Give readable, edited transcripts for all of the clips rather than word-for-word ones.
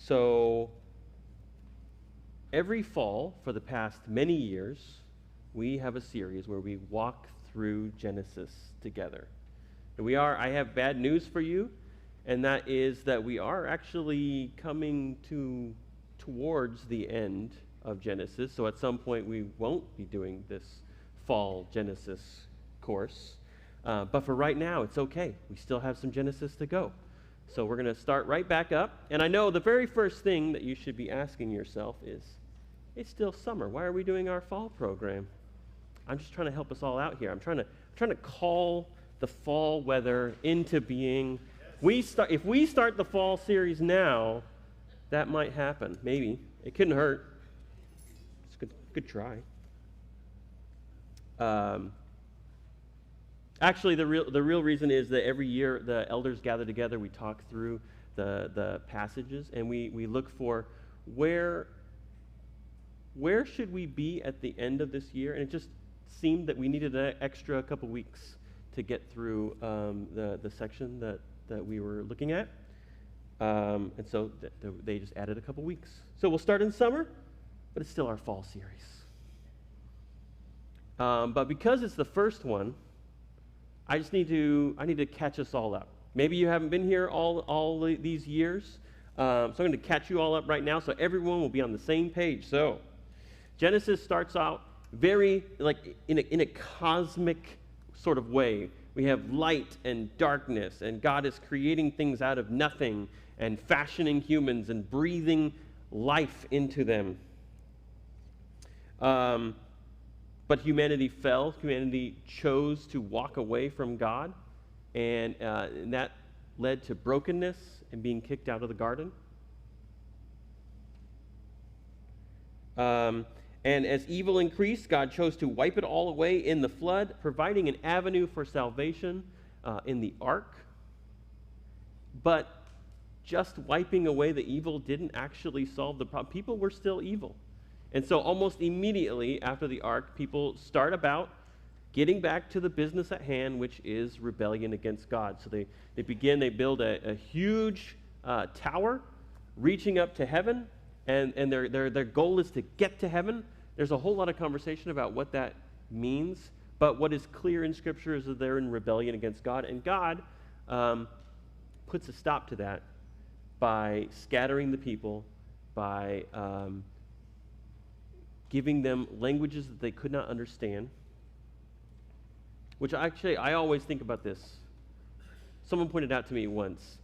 So every fall for the past many years, we have a series where we walk through Genesis together. And I have bad news for you, and that is that we are actually coming towards the end of Genesis. So at some point we won't be doing this fall Genesis course. But for right now, it's okay. We still have some Genesis to go. So we're going to start right back up. And I know the very first thing that you should be asking yourself is, it's still summer. Why are we doing our fall program? I'm just trying to help us all out here. I'm trying to call the fall weather into being. If we start the fall series now, that might happen. Maybe. It couldn't hurt. It's a good try. Actually, the real reason is that every year the elders gather together. We talk through the passages, and we look for where should we be at the end of this year. And it just seemed that we needed an extra couple weeks to get through the section that we were looking at. And so they just added a couple weeks. So we'll start in summer, but it's still our fall series. But because it's the first one, I need to catch us all up. Maybe you haven't been here all these years, so I'm going to catch you all up right now so everyone will be on the same page. So Genesis starts out very like in a cosmic sort of way. We have light and darkness, and God is creating things out of nothing and fashioning humans and breathing life into them. But humanity fell. Humanity chose to walk away from God, and that led to brokenness and being kicked out of the garden. And as evil increased, God chose to wipe it all away in the flood, providing an avenue for salvation in the ark. But just wiping away the evil didn't actually solve the problem. People were still evil. And so almost immediately after the ark, people start about getting back to the business at hand, which is rebellion against God. So they build a huge tower reaching up to heaven, and their goal is to get to heaven. There's a whole lot of conversation about what that means, but what is clear in Scripture is that they're in rebellion against God, and God puts a stop to that by scattering the people, by giving them languages that they could not understand, which actually I always think about this. Someone pointed out to me once,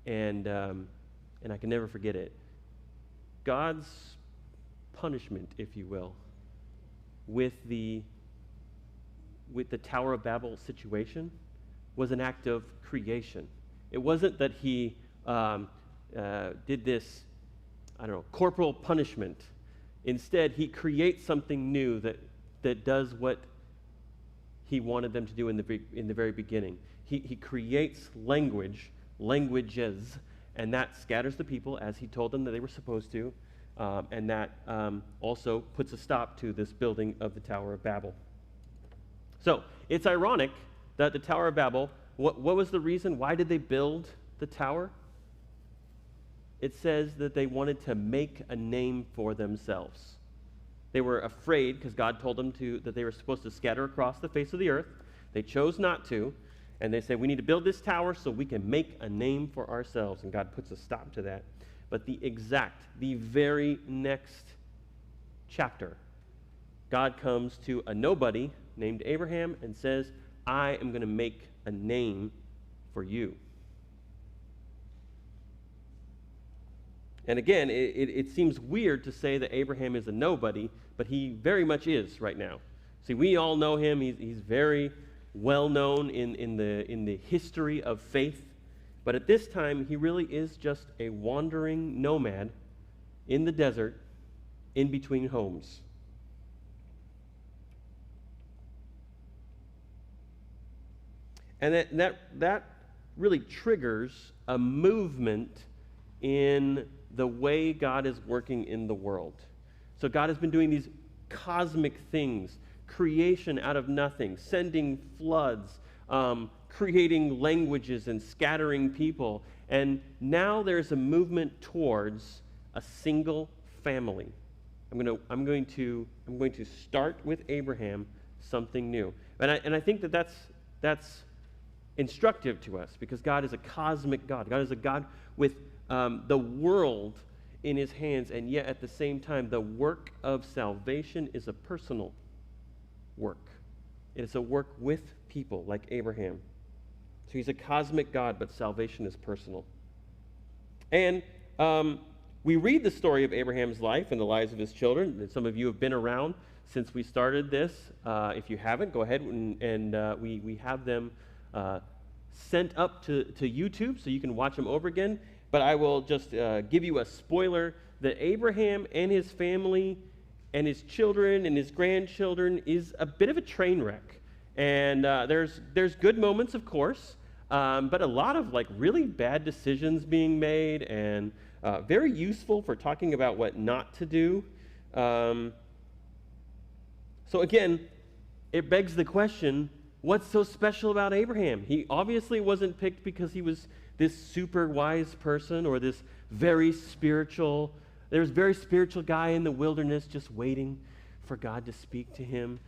and I can never forget it. God's punishment, if you will, with the Tower of Babel situation was an act of creation. It wasn't that he did this, corporal punishment. Instead, he creates something new that does what he wanted them to do in the very beginning. He creates languages, and that scatters the people as he told them that they were supposed to, and that also puts a stop to this building of the Tower of Babel. So it's ironic that the Tower of Babel, what was the reason? Why did they build the tower? It says that they wanted to make a name for themselves. They were afraid because God told them that they were supposed to scatter across the face of the earth. They chose not to, and they said, we need to build this tower so we can make a name for ourselves, and God puts a stop to that. But the very next chapter, God comes to a nobody named Abraham and says, I am going to make a name for you. And again, it seems weird to say that Abraham is a nobody, but he very much is right now. See, we all know him. He's very well known in the history of faith. But at this time, he really is just a wandering nomad in the desert in between homes. And that really triggers a movement in the way God is working in the world. So God has been doing these cosmic things, creation out of nothing, sending floods, creating languages and scattering people. And now there's a movement towards a single family. I'm going to start with Abraham something new. And I think that's instructive to us because God is a cosmic God. God is a God with the world in his hands, and yet at the same time, the work of salvation is a personal work. It is a work with people like Abraham. So he's a cosmic God, but salvation is personal. And we read the story of Abraham's life and the lives of his children. Some of you have been around since we started this. If you haven't, go ahead and we have them sent up to YouTube so you can watch them over again. But I will just give you a spoiler that Abraham and his family and his children and his grandchildren is a bit of a train wreck. And there's good moments, of course, but a lot of like really bad decisions being made, and very useful for talking about what not to do. So again, it begs the question, what's so special about Abraham? He obviously wasn't picked because he was this super wise person or this very spiritual guy in the wilderness just waiting for God to speak to him.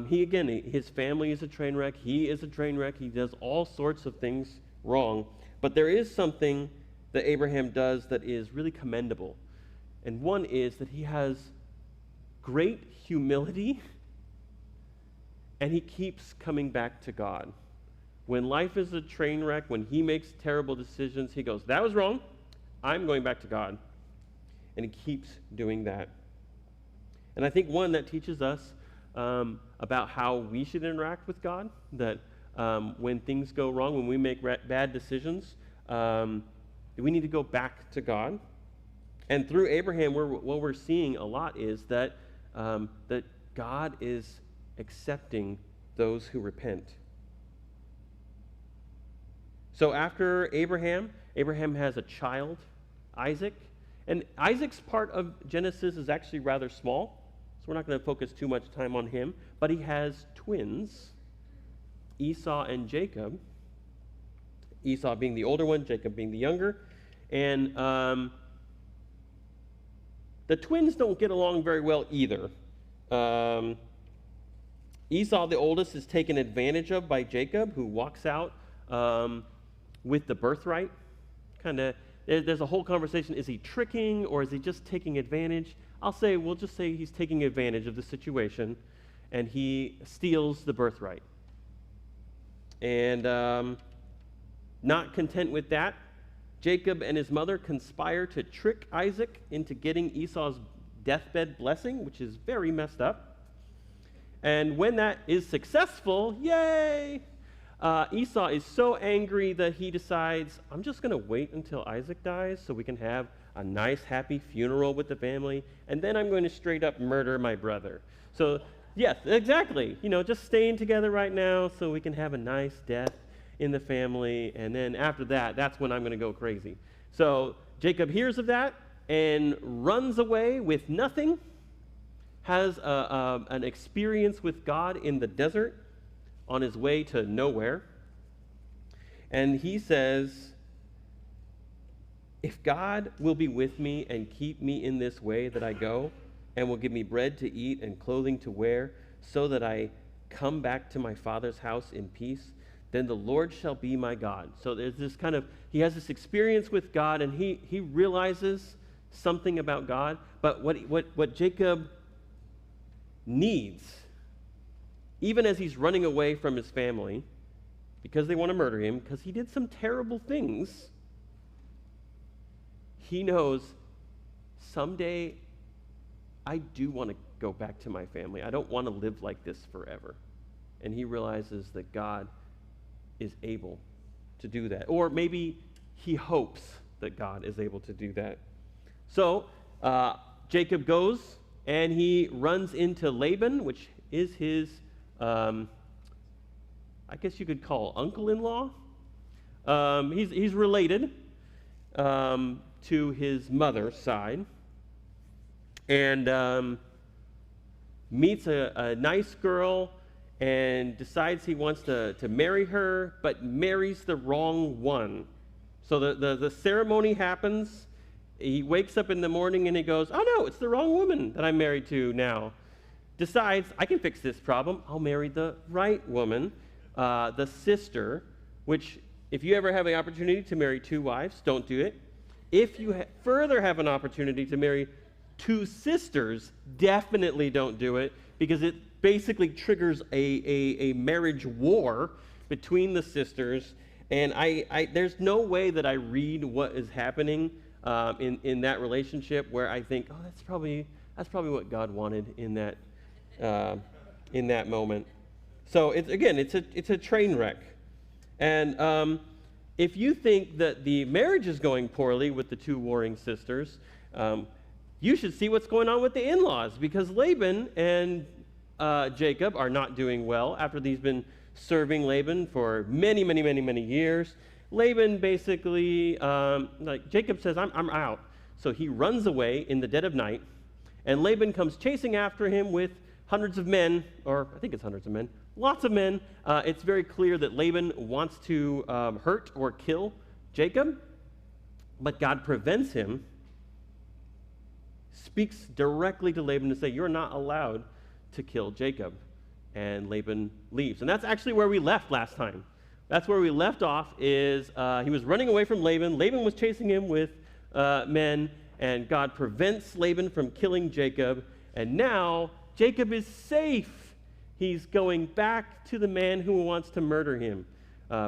His family is a train wreck. He is a train wreck. He does all sorts of things wrong. But there is something that Abraham does that is really commendable. And one is that he has great humility, and he keeps coming back to God. When life is a train wreck, when he makes terrible decisions, he goes, that was wrong. I'm going back to God. And he keeps doing that. And I think one that teaches us about how we should interact with God, that when things go wrong, when we make bad decisions, we need to go back to God. And through Abraham, what we're seeing a lot is that God is accepting those who repent. So after Abraham has a child, Isaac. And Isaac's part of Genesis is actually rather small, so we're not going to focus too much time on him. But he has twins, Esau and Jacob. Esau being the older one, Jacob being the younger. And the twins don't get along very well either. Esau, the oldest, is taken advantage of by Jacob, who walks out with the birthright. There's a whole conversation. Is he tricking or is he just taking advantage? We'll just say he's taking advantage of the situation, and he steals the birthright. And not content with that, Jacob and his mother conspire to trick Isaac into getting Esau's deathbed blessing, which is very messed up. And when that is successful, yay! Esau is so angry that he decides, I'm just going to wait until Isaac dies so we can have a nice, happy funeral with the family, and then I'm going to straight up murder my brother. So, yes, exactly. Just staying together right now so we can have a nice death in the family, and then after that, that's when I'm going to go crazy. So Jacob hears of that and runs away with nothing, has an experience with God in the desert on his way to nowhere. And he says, if God will be with me and keep me in this way that I go, and will give me bread to eat and clothing to wear, so that I come back to my father's house in peace, then the Lord shall be my God. So there's this he has this experience with God, and he realizes something about God. But what Jacob needs, even as he's running away from his family, because they want to murder him, because he did some terrible things, he knows someday I do want to go back to my family. I don't want to live like this forever. And he realizes that God is able to do that. Or maybe he hopes that God is able to do that. So Jacob goes and he runs into Laban, which is his, I guess you could call uncle-in-law. He's related to his mother's side, and meets a nice girl and decides he wants to marry her, but marries the wrong one. So the ceremony happens. he wakes up in the morning and he goes, oh no, it's the wrong woman that I'm married to now. Decides, I can fix this problem. I'll marry the right woman, the sister, which if you ever have the opportunity to marry 2 wives, don't do it. If you further have an opportunity to marry 2 sisters, definitely don't do it, because it basically triggers a marriage war between the sisters. And there's no way that I read what is happening in that relationship where I think, oh, that's probably what God wanted in that moment. So it's a train wreck. And if you think that the marriage is going poorly with the 2 warring sisters, you should see what's going on with the in-laws, because Laban and Jacob are not doing well after he's been serving Laban for many, many, many, many years. Laban basically, Jacob says, I'm out. So he runs away in the dead of night, and Laban comes chasing after him with hundreds of men, or I think it's hundreds of men, lots of men. It's very clear that Laban wants to hurt or kill Jacob, but God prevents him, speaks directly to Laban to say, you're not allowed to kill Jacob. And Laban leaves. And that's actually where we left last time. That's where we left off, is he was running away from Laban. Laban was chasing him with men, and God prevents Laban from killing Jacob. And now Jacob is safe. He's going back to the man who wants to murder him,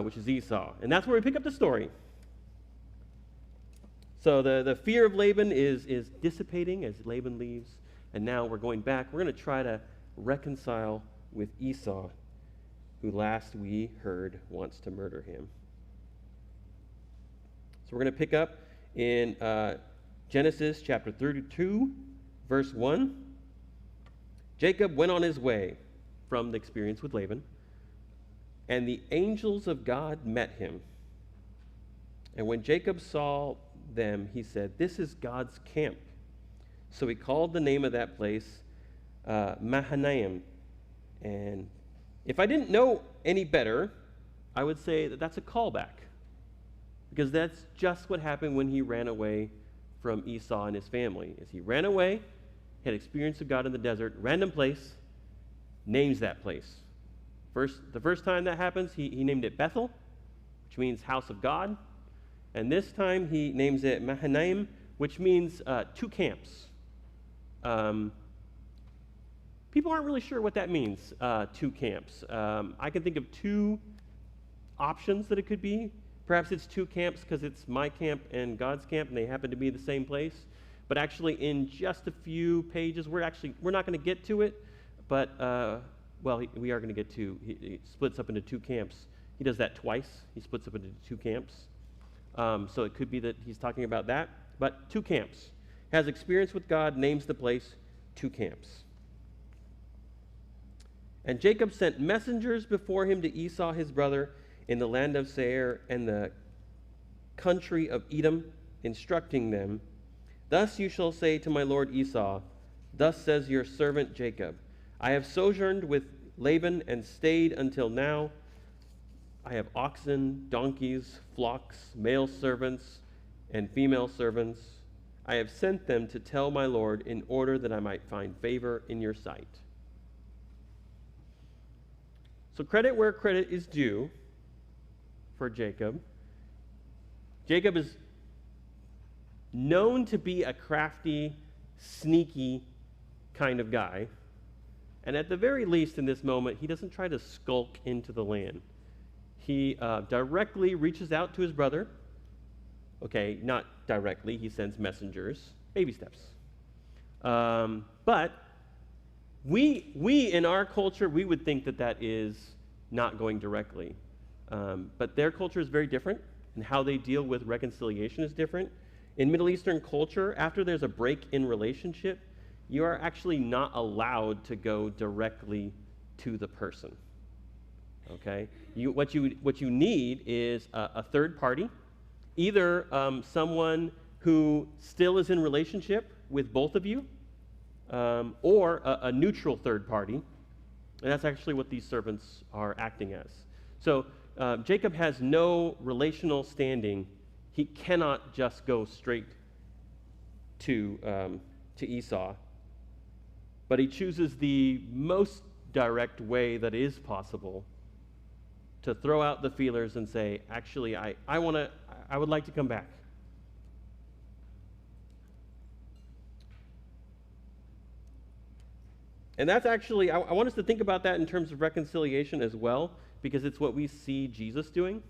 which is Esau. And that's where we pick up the story. So the fear of Laban is dissipating as Laban leaves. And now we're going back. We're going to try to reconcile with Esau, who last we heard wants to murder him. So we're going to pick up in Genesis chapter 32, verse 1. Jacob went on his way from the experience with Laban, and the angels of God met him. And when Jacob saw them, he said, this is God's camp. So he called the name of that place Mahanaim. And if I didn't know any better, I would say that that's a callback, because that's just what happened when he ran away from Esau and his family. As he ran away, had experience of God in the desert, random place, names that place. The first time that happens, he named it Bethel, which means house of God. And this time he names it Mahanaim, which means 2 camps. People aren't really sure what that means, 2 camps. I can think of 2 options that it could be. Perhaps it's 2 camps because it's my camp and God's camp, and they happen to be the same place. But actually, in just a few pages, we're not going to get to it. But we are going to get to. He splits up into 2 camps. He does that twice. He splits up into 2 camps. So it could be that he's talking about that. But 2 camps. Has experience with God, names the place 2 camps. And Jacob sent messengers before him to Esau his brother in the land of Seir and the country of Edom, instructing them, thus you shall say to my lord Esau, thus says your servant Jacob, I have sojourned with Laban and stayed until now. I have oxen, donkeys, flocks, male servants, and female servants. I have sent them to tell my lord in order that I might find favor in your sight. So credit where credit is due for Jacob. Jacob is known to be a crafty, sneaky kind of guy. And at the very least in this moment, he doesn't try to skulk into the land. He directly reaches out to his brother. Okay, not directly. He sends messengers. Baby steps. But we in our culture, we would think that is not going directly. But their culture is very different, and how they deal with reconciliation is different. In Middle Eastern culture, after there's a break in relationship, you are actually not allowed to go directly to the person. Okay? What you need is a third party, either someone who still is in relationship with both of you, or a neutral third party. And that's actually what these servants are acting as. So Jacob has no relational standing. He cannot just go straight to Esau. But he chooses the most direct way that is possible to throw out the feelers and say, actually, I would like to come back. And that's actually, I want us to think about that in terms of reconciliation as well, because it's what we see Jesus doing.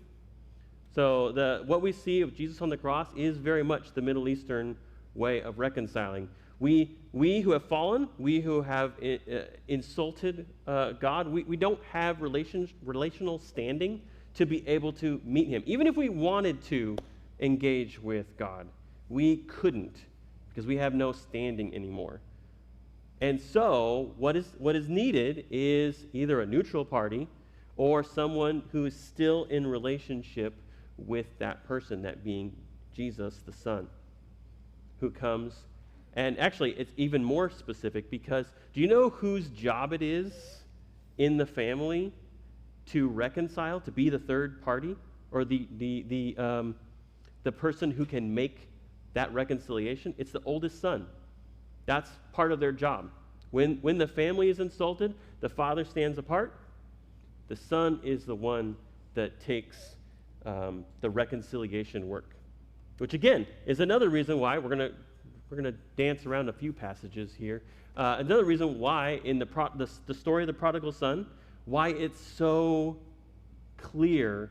So what we see of Jesus on the cross is very much the Middle Eastern way of reconciling. We who have fallen, we who have insulted God, we don't have relational standing to be able to meet him. Even if we wanted to engage with God, we couldn't, because we have no standing anymore. And so what is needed is either a neutral party or someone who is still in relationship with that person, that being Jesus, the Son, who comes. And actually, it's even more specific, because do you know whose job it is in the family to reconcile, to be the third party, or the person who can make that reconciliation? It's the oldest son. That's part of their job. When the family is insulted, the father stands apart. The son is the one that takes the reconciliation work, which again is another reason why we're going to dance around a few passages here. Another reason why in the story of the prodigal son, why it's so clear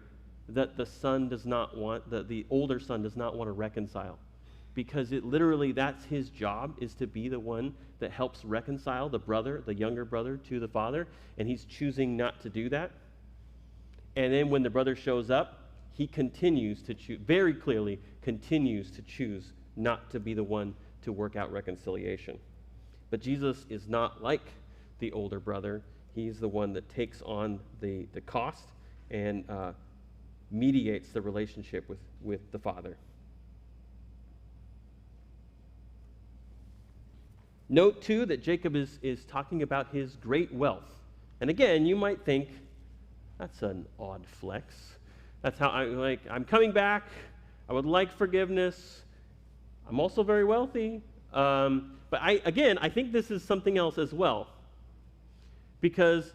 that the son does not want, the older son does not want to reconcile. Because it literally, that's his job, is to be the one that helps reconcile the younger brother, to the father, and he's choosing not to do that. And then when the brother shows up, he continues to choose, very clearly continues to choose not to be the one to work out reconciliation. But Jesus is not like the older brother. He's the one that takes on the cost and mediates the relationship with the father. Note, too, that Jacob is talking about his great wealth. And again, you might think, that's an odd flex. That's how I'm coming back. I would like forgiveness. I'm also very wealthy. But I think this is something else as well. Because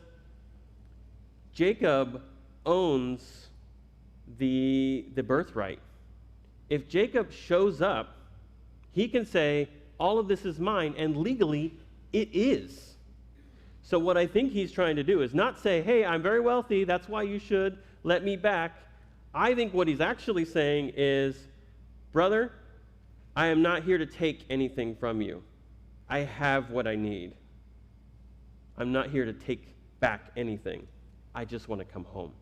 Jacob owns the birthright. If Jacob shows up, he can say, all of this is mine, and legally, it is. So what I think he's trying to do is not say, hey, I'm very wealthy, that's why you should let me back. I think what he's actually saying is, brother, I am not here to take anything from you. I have what I need. I'm not here to take back anything. I just want to come home.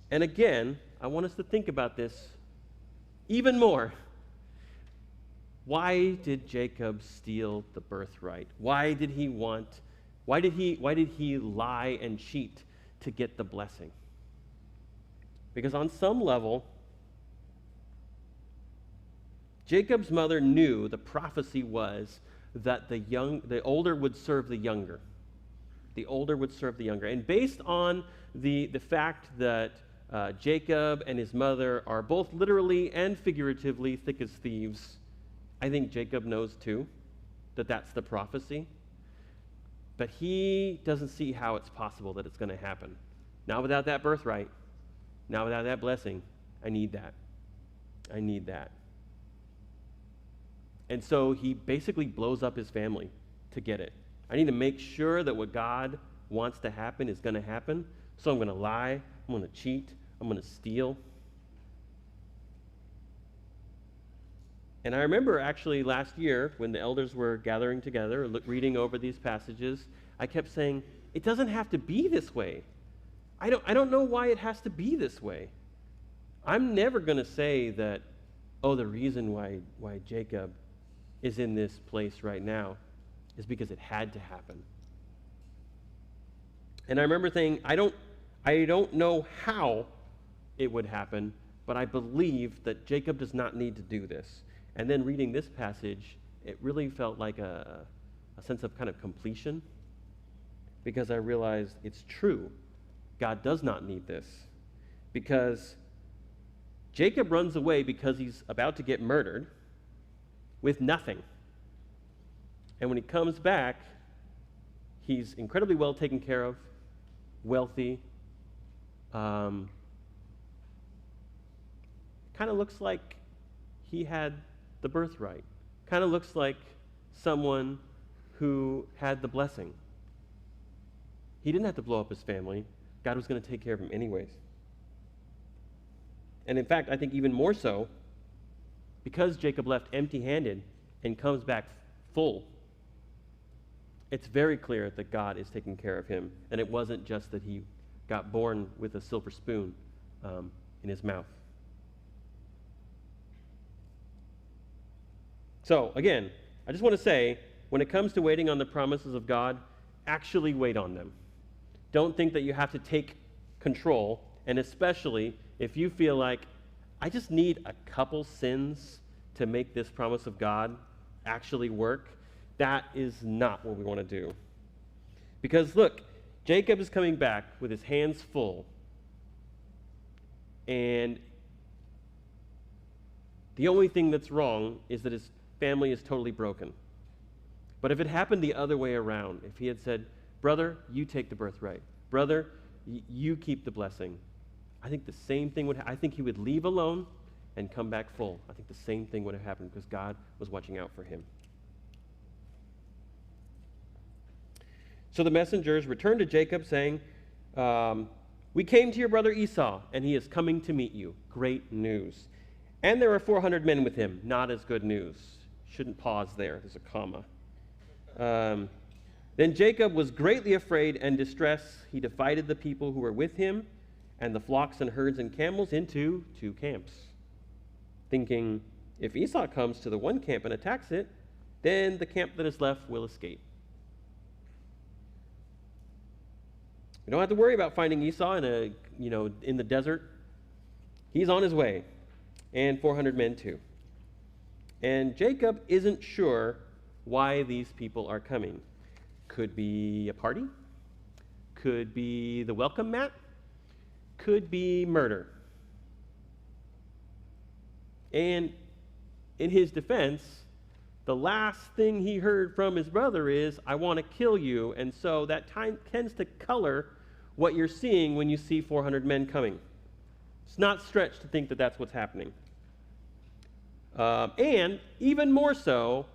And again, I want us to think about this even more. Why did Jacob steal the birthright? Why did he lie and cheat to get the blessing? Because on some level, Jacob's mother knew the prophecy was that the older would serve the younger. The older would serve the younger. And based on the fact that Jacob and his mother are both literally and figuratively thick as thieves, I think Jacob knows too that that's the prophecy. But he doesn't see how it's possible that it's going to happen. Not without that birthright. Not without that blessing. I need that. I need that. And so he basically blows up his family to get it. I need to make sure that what God wants to happen is going to happen. So I'm going to lie. I'm going to cheat. I'm going to steal. And I remember actually last year when the elders were gathering together, reading over these passages, I kept saying, it doesn't have to be this way. I don't know why it has to be this way. I'm never going to say that, oh, the reason why Jacob is in this place right now is because it had to happen. And I remember saying, I don't know how it would happen, but I believe that Jacob does not need to do this. And then reading this passage, it really felt like a sense of kind of completion, because I realized it's true. God does not need this, because Jacob runs away because he's about to get murdered with nothing. And when he comes back, he's incredibly well taken care of, wealthy, kind of looks like he had the birthright. Kind of looks like someone who had the blessing. He didn't have to blow up his family. God was going to take care of him anyways. And in fact, I think even more so, because Jacob left empty-handed and comes back full, it's very clear that God is taking care of him. And it wasn't just that he got born with a silver spoon in his mouth. So, again, I just want to say, when it comes to waiting on the promises of God, actually wait on them. Don't think that you have to take control, and especially if you feel like, I just need a couple sins to make this promise of God actually work. That is not what we want to do. Because look, Jacob is coming back with his hands full, and the only thing that's wrong is that his family is totally broken. But if it happened the other way around, if he had said, brother, you take the birthright. Brother, you keep the blessing. I think the same thing would I think he would leave alone and come back full. I think the same thing would have happened because God was watching out for him. So the messengers returned to Jacob saying, we came to your brother Esau, and he is coming to meet you. Great news. And there are 400 men with him. Not as good news. Shouldn't pause there. There's a comma. Then Jacob was greatly afraid and distressed. He divided the people who were with him and the flocks and herds and camels into 2 camps, thinking, if Esau comes to the one camp and attacks it, then the camp that is left will escape. We don't have to worry about finding Esau in the desert. He's on his way, and 400 men too. And Jacob isn't sure why these people are coming. Could be a party, could be the welcome mat, could be murder. And in his defense, the last thing he heard from his brother is, I want to kill you. And so that tends to color what you're seeing when you see 400 men coming. It's not stretched to think that that's what's happening. And even more so,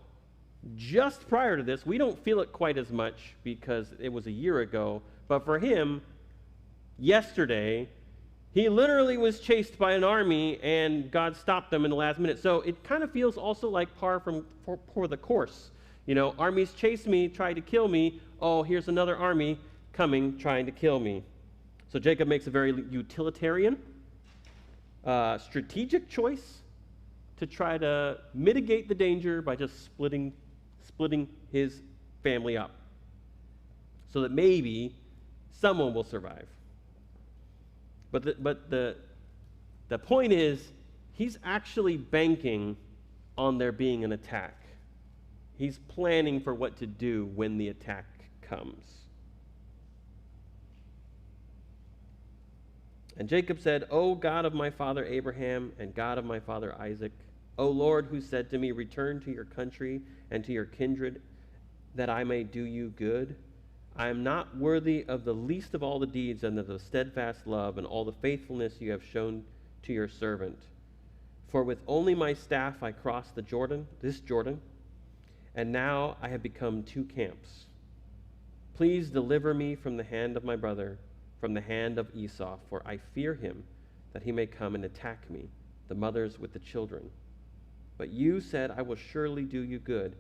just prior to this, we don't feel it quite as much because it was a year ago, but for him, yesterday, he literally was chased by an army and God stopped them in the last minute. So it kind of feels also like par for the course. You know, armies chase me, try to kill me. Oh, here's another army coming, trying to kill me. So Jacob makes a very utilitarian, strategic choice to try to mitigate the danger by just splitting his family up so that maybe someone will survive. But the point is, he's actually banking on there being an attack. He's planning for what to do when the attack comes. And Jacob said, O God of my father Abraham and God of my father Isaac, O Lord, who said to me, return to your country and to your kindred, that I may do you good. I am not worthy of the least of all the deeds and of the steadfast love and all the faithfulness you have shown to your servant. For with only my staff I crossed this Jordan, and now I have become 2 camps. Please deliver me from the hand of my brother, from the hand of Esau, for I fear him, that he may come and attack me, the mothers with the children. But you said, I will surely do you good,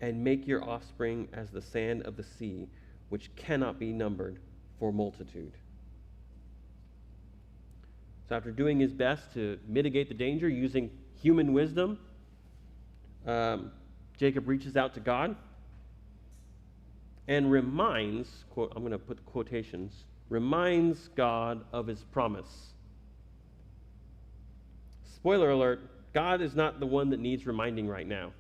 and make your offspring as the sand of the sea, which cannot be numbered for multitude. So after doing his best to mitigate the danger using human wisdom, Jacob reaches out to God and reminds, quote, I'm going to put quotations, reminds God of his promise. Spoiler alert, God is not the one that needs reminding right now.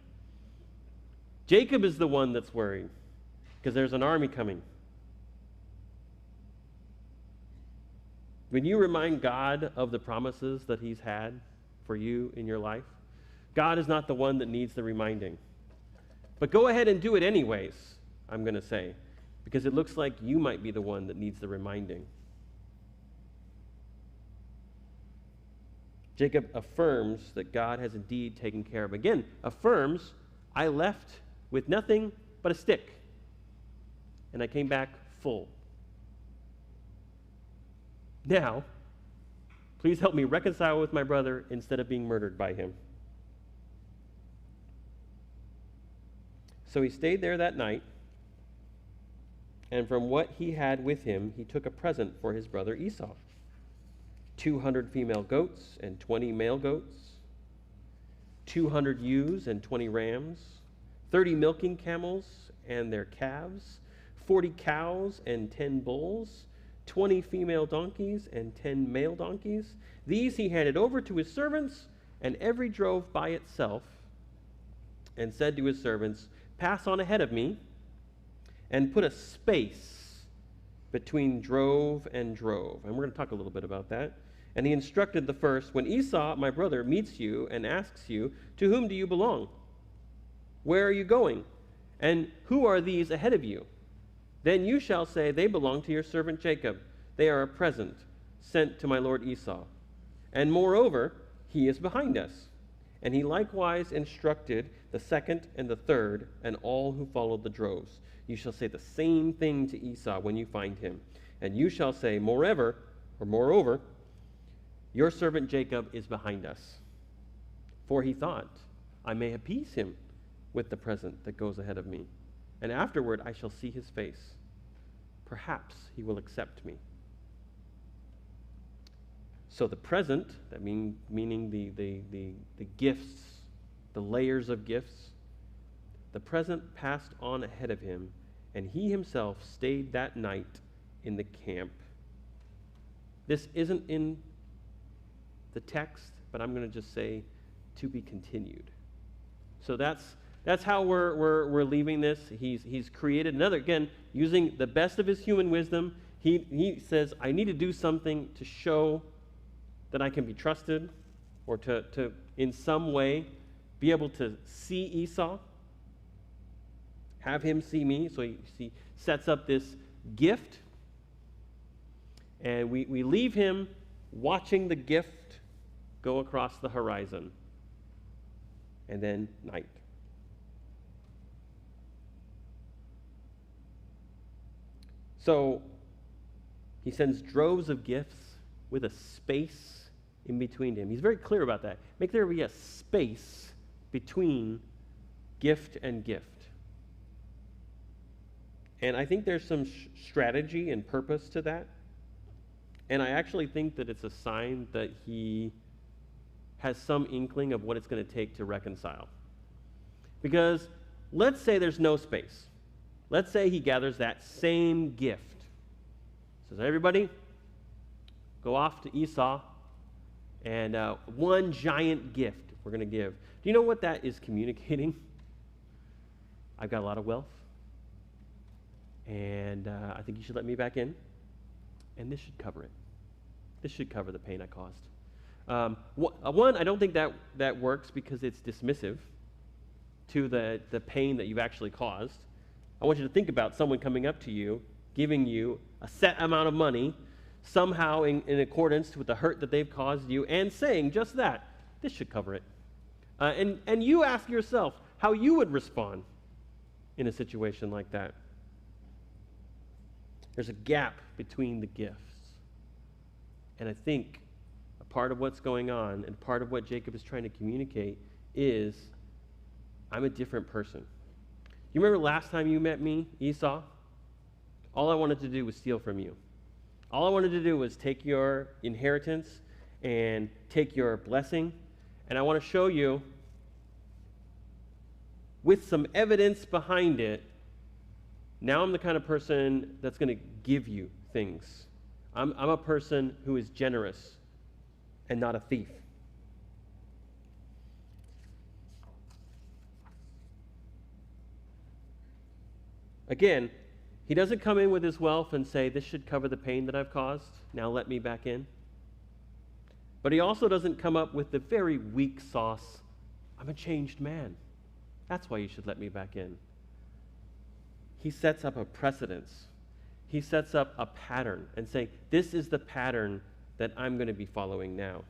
Jacob is the one that's worried because there's an army coming. When you remind God of the promises that he's had for you in your life. God is not the one that needs the reminding. But go ahead and do it anyways, I'm going to say, because it looks like you might be the one that needs the reminding. Jacob affirms that God has indeed taken care of. Again, affirms, I left with nothing but a stick, and I came back full. Now, please help me reconcile with my brother instead of being murdered by him. So he stayed there that night, and from what he had with him, he took a present for his brother Esau. 200 female goats and 20 male goats, 200 ewes and 20 rams, 30 milking camels and their calves, 40 cows and 10 bulls, 20 female donkeys and 10 male donkeys. These he handed over to his servants, and every drove by itself, and said to his servants, pass on ahead of me, and put a space between drove and drove. And we're going to talk a little bit about that. And he instructed the first, when Esau, my brother, meets you and asks you, to whom do you belong? Where are you going? And who are these ahead of you? Then you shall say, they belong to your servant Jacob. They are a present sent to my lord Esau. And moreover, he is behind us. And he likewise instructed the second and the third and all who followed the droves. You shall say the same thing to Esau when you find him. And you shall say, moreover, your servant Jacob is behind us. For he thought, I may appease him with the present that goes ahead of me. And afterward I shall see his face. Perhaps he will accept me. So the present, that meaning the gifts, the layers of gifts, the present passed on ahead of him, and he himself stayed that night in the camp. This isn't in the text, but I'm going to just say to be continued. So that's how we're leaving this. He's created another, again, using the best of his human wisdom. He says, I need to do something to show that I can be trusted, or to in some way be able to see Esau, have him see me. So he sets up this gift, and we leave him watching the gift go across the horizon, and then night. So he sends droves of gifts with a space in between him. He's very clear about that. Make there be a space between gift and gift. And I think there's some strategy and purpose to that. And I actually think that it's a sign that he has some inkling of what it's going to take to reconcile. Because let's say there's no space. Let's say he gathers that same gift. Says, everybody, go off to Esau, and one giant gift we're going to give. Do you know what that is communicating? I've got a lot of wealth, and I think you should let me back in, and this should cover it. This should cover the pain I caused. One, I don't think that works because it's dismissive to the pain that you've actually caused. I want you to think about someone coming up to you, giving you a set amount of money, somehow in accordance with the hurt that they've caused you, and saying just that. This should cover it. And you ask yourself how you would respond in a situation like that. There's a gap between the gifts. And I think a part of what's going on and part of what Jacob is trying to communicate is, I'm a different person. You remember last time you met me, Esau? All I wanted to do was steal from you. All I wanted to do was take your inheritance and take your blessing. And I want to show you, with some evidence behind it, now I'm the kind of person that's going to give you things. I'm a person who is generous and not a thief. Again, he doesn't come in with his wealth and say, this should cover the pain that I've caused. Now let me back in. But he also doesn't come up with the very weak sauce, I'm a changed man. That's why you should let me back in. He sets up a precedence. He sets up a pattern and saying, this is the pattern that I'm going to be following now.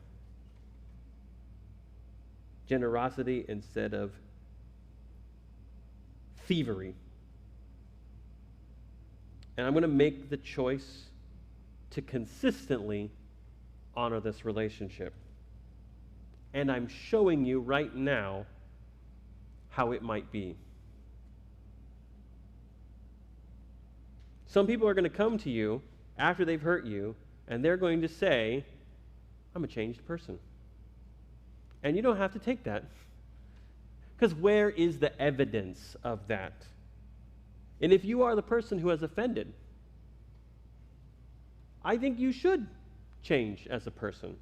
Generosity instead of thievery. And I'm going to make the choice to consistently honor this relationship. And I'm showing you right now how it might be. Some people are going to come to you after they've hurt you, and they're going to say, I'm a changed person. And you don't have to take that. Because where is the evidence of that? And if you are the person who has offended, I think you should change as a person.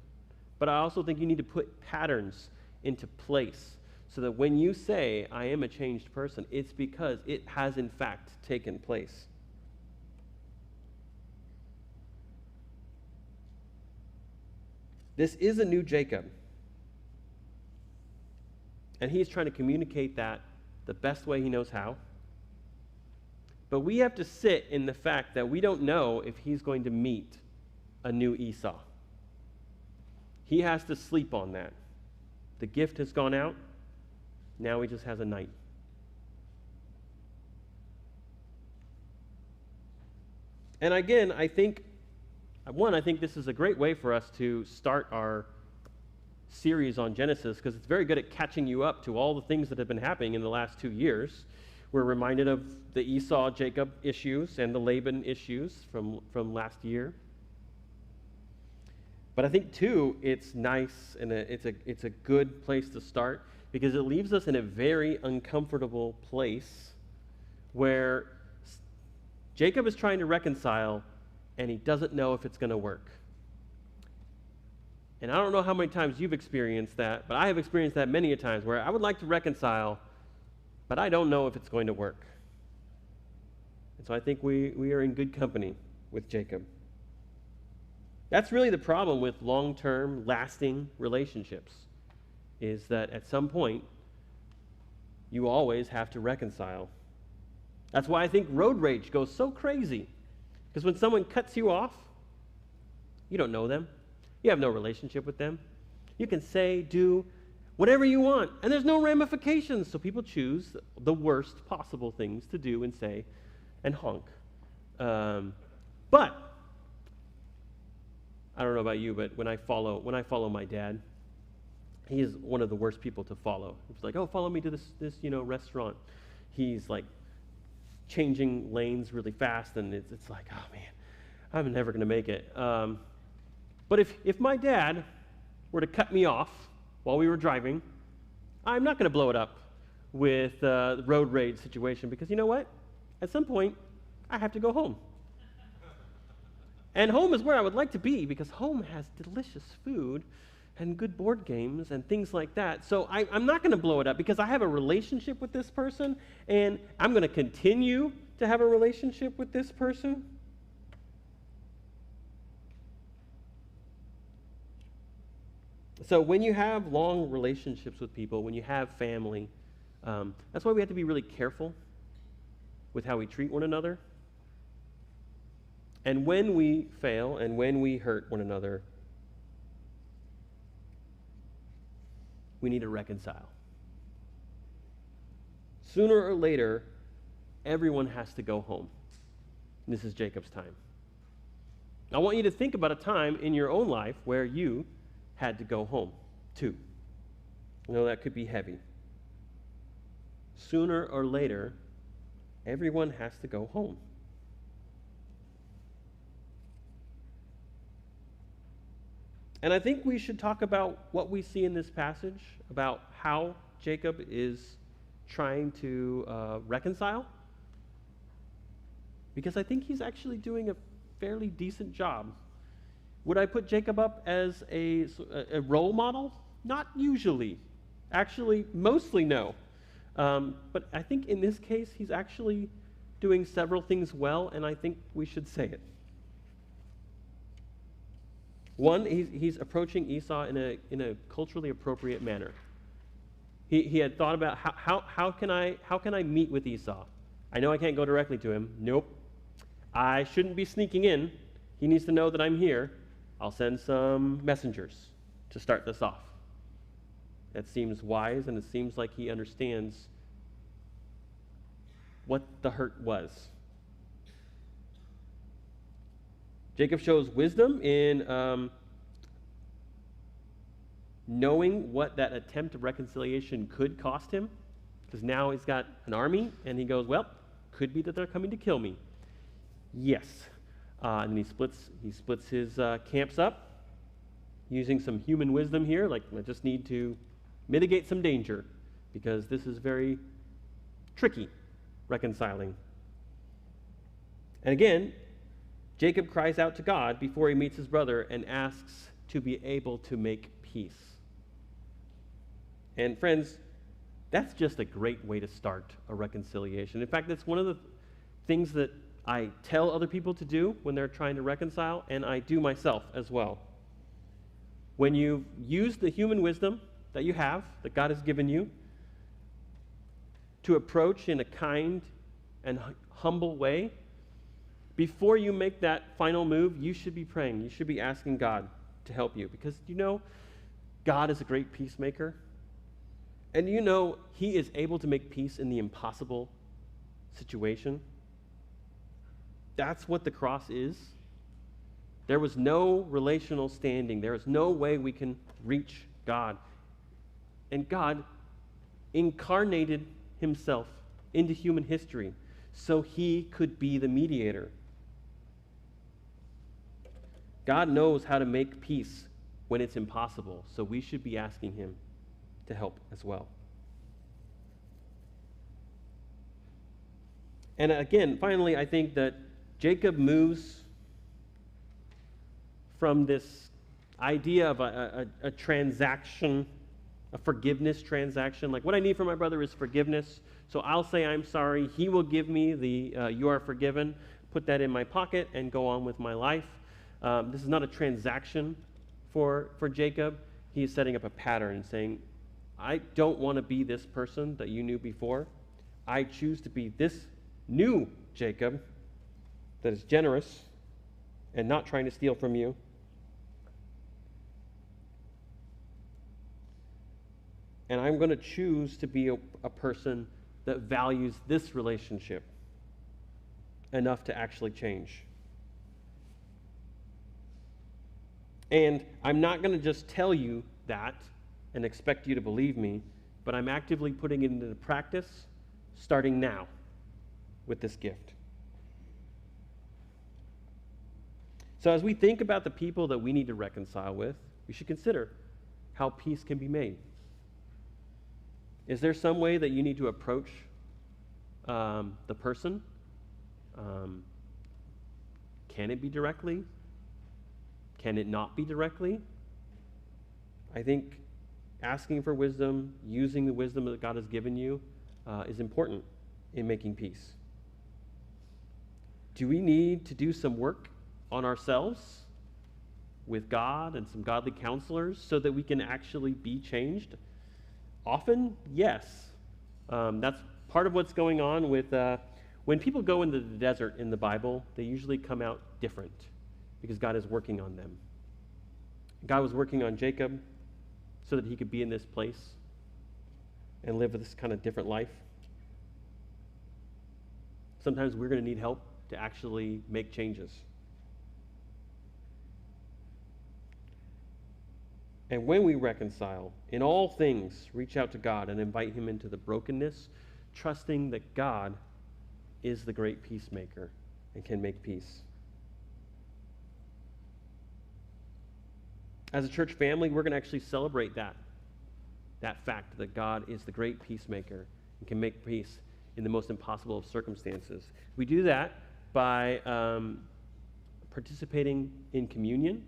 But I also think you need to put patterns into place so that when you say, I am a changed person, it's because it has in fact taken place. This is a new Jacob. And he's trying to communicate that the best way he knows how. But we have to sit in the fact that we don't know if he's going to meet a new Esau. He has to sleep on that. The gift has gone out. Now he just has a night. And again, I think this is a great way for us to start our series on Genesis, because it's very good at catching you up to all the things that have been happening in the last 2 years. We're reminded of the Esau-Jacob issues and the Laban issues from last year. But I think, too, it's nice and it's a good place to start because it leaves us in a very uncomfortable place where Jacob is trying to reconcile and he doesn't know if it's going to work. And I don't know how many times you've experienced that, but I have experienced that many a times where I would like to reconcile, but I don't know if it's going to work. And so I think we are in good company with Jacob. That's really the problem with long-term, lasting relationships, is that at some point, you always have to reconcile. That's why I think road rage goes so crazy. Because when someone cuts you off, you don't know them. You have no relationship with them. You can say, do whatever you want, and there's no ramifications. So people choose the worst possible things to do and say and honk. But I don't know about you, but when I follow my dad, he is one of the worst people to follow. It's like, oh, follow me to this restaurant. He's like changing lanes really fast, and it's like, oh man, I'm never going to make it. But if my dad were to cut me off while we were driving, I'm not going to blow it up with the road rage situation because you know what? At some point, I have to go home. And home is where I would like to be because home has delicious food and good board games and things like that. So I'm not going to blow it up because I have a relationship with this person and I'm going to continue to have a relationship with this person. So when you have long relationships with people, when you have family, that's why we have to be really careful with how we treat one another. And when we fail and when we hurt one another, we need to reconcile. Sooner or later, everyone has to go home. And this is Jacob's time. I want you to think about a time in your own life where you had to go home too. You know, that could be heavy. Sooner or later, everyone has to go home. And I think we should talk about what we see in this passage, about how Jacob is trying to reconcile. Because I think he's actually doing a fairly decent job. Would I put Jacob up as a role model? Not usually. Actually, mostly no. But I think in this case, he's actually doing several things well, and I think we should say it. One, he's approaching Esau in a culturally appropriate manner. He had thought about how can I meet with Esau? I know I can't go directly to him. Nope. I shouldn't be sneaking in. He needs to know that I'm here. I'll send some messengers to start this off. That seems wise, and it seems like he understands what the hurt was. Jacob shows wisdom in knowing what that attempt of reconciliation could cost him, because now he's got an army, and he goes, well, could be that they're coming to kill me. Yes. And then he splits his camps up, using some human wisdom here, like I just need to mitigate some danger, because this is very tricky, reconciling. And again, Jacob cries out to God before he meets his brother and asks to be able to make peace. And friends, that's just a great way to start a reconciliation. In fact, that's one of the things that I tell other people to do when they're trying to reconcile, and I do myself as well. When you use the human wisdom that you have, that God has given you, to approach in a kind and humble way, before you make that final move, you should be praying. You should be asking God to help you, because you know God is a great peacemaker, and you know He is able to make peace in the impossible situation. That's what the cross is. There was no relational standing. There is no way we can reach God. And God incarnated Himself into human history so He could be the mediator. God knows how to make peace when it's impossible, so we should be asking Him to help as well. And again, finally, I think that Jacob moves from this idea of a transaction, a forgiveness transaction. Like, what I need from my brother is forgiveness, so I'll say I'm sorry. He will give me the you are forgiven, put that in my pocket, and go on with my life. This is not a transaction for Jacob. He is setting up a pattern, saying, I don't want to be this person that you knew before. I choose to be this new Jacob that is generous and not trying to steal from you. And I'm going to choose to be a person that values this relationship enough to actually change. And I'm not going to just tell you that and expect you to believe me, but I'm actively putting it into practice starting now with this gift. So as we think about the people that we need to reconcile with, we should consider how peace can be made. Is there some way that you need to approach the person? Can it be directly? Can it not be directly? I think asking for wisdom, using the wisdom that God has given you, is important in making peace. Do we need to do some work on ourselves with God and some godly counselors so that we can actually be changed? Often, yes. That's part of what's going on with when people go into the desert in the Bible, they usually come out different because God is working on them. God was working on Jacob so that he could be in this place and live this kind of different life. Sometimes we're going to need help to actually make changes. And when we reconcile, in all things, reach out to God and invite Him into the brokenness, trusting that God is the great peacemaker and can make peace. As a church family, we're going to actually celebrate that fact that God is the great peacemaker and can make peace in the most impossible of circumstances. We do that by participating in communion,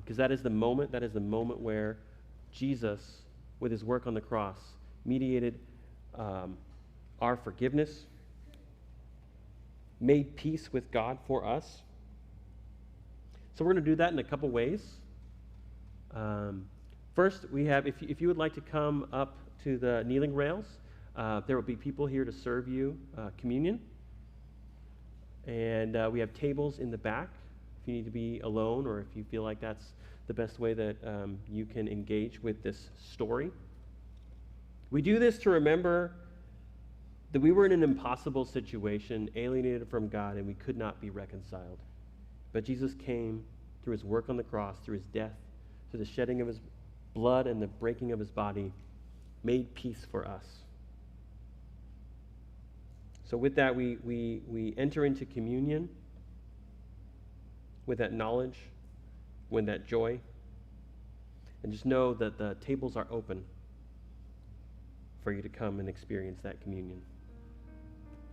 because that is the moment where Jesus, with His work on the cross, mediated our forgiveness, made peace with God for us. So we're going to do that in a couple ways. First, we have, if you would like to come up to the kneeling rails, there will be people here to serve you communion. And we have tables in the back if you need to be alone or if you feel like that's the best way that you can engage with this story. We do this to remember that we were in an impossible situation, alienated from God, and we could not be reconciled. But Jesus came through his work on the cross, through his death, through the shedding of his blood and the breaking of his body, made peace for us. So with that, we enter into communion with that knowledge, with that joy, and just know that the tables are open for you to come and experience that communion.